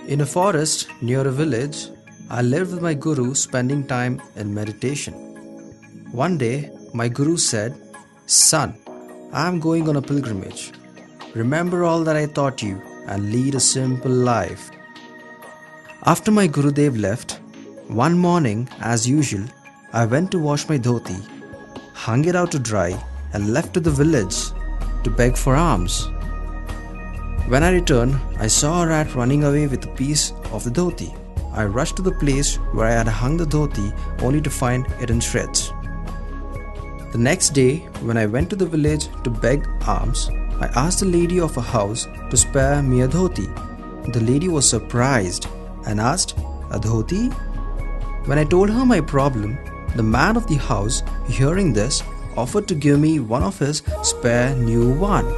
In a forest near a village, I lived with my guru spending time in meditation. One day, my guru said, "Son, I am going on a pilgrimage. Remember all that I taught you and lead a simple life." After my Gurudev left, one morning, as usual, I went to wash my dhoti, hung it out to dry, and left to the village to beg for alms. When I returned, I saw a rat running away with a piece of the dhoti. I rushed to the place where I had hung the dhoti only to find it in shreds. The next day, when I went to the village to beg alms, I asked the lady of a house to spare me a dhoti. The lady was surprised and asked, "A dhoti?" When I told her my problem, the man of the house, hearing this, offered to give me one of his spare new one.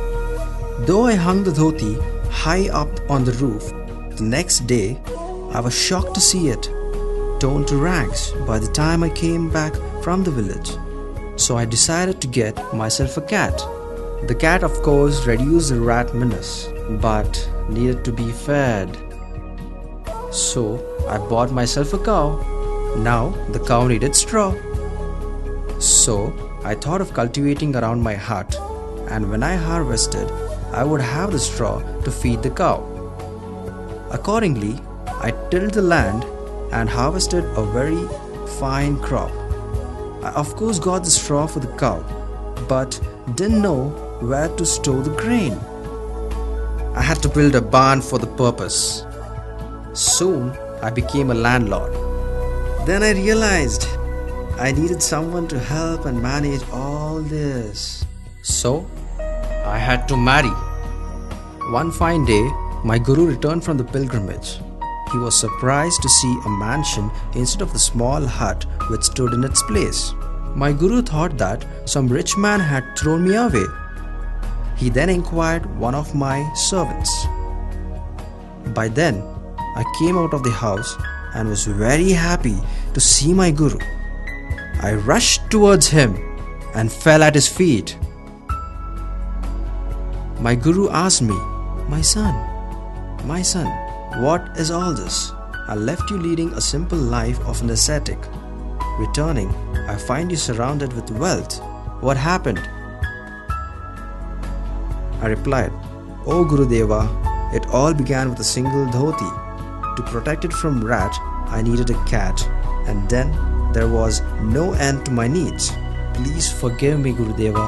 Though I hung the dhoti high up on the roof, the next day I was shocked to see it torn to rags by the time I came back from the village. So I decided to get myself a cat. The cat, of course, reduced the rat menace, but needed to be fed. So I bought myself a cow. Now the cow needed straw. So I thought of cultivating around my hut, and when I harvested, I would have the straw to feed the cow. Accordingly, I tilled the land and harvested a very fine crop. I of course got the straw for the cow, but didn't know where to store the grain. I had to build a barn for the purpose. Soon, I became a landlord. Then I realized I needed someone to help and manage all this. So, I had to marry. One fine day, my guru returned from the pilgrimage. He was surprised to see a mansion instead of the small hut which stood in its place. My guru thought that some rich man had thrown me away. He then inquired one of my servants. By then, I came out of the house and was very happy to see my guru. I rushed towards him and fell at his feet. My guru asked me, my son, what is all this? I left you leading a simple life of an ascetic. Returning, I find you surrounded with wealth. What happened?" I replied, "Oh Gurudeva, it all began with a single dhoti. To protect it from rat, I needed a cat, and then there was no end to my needs. Please forgive me, Gurudeva."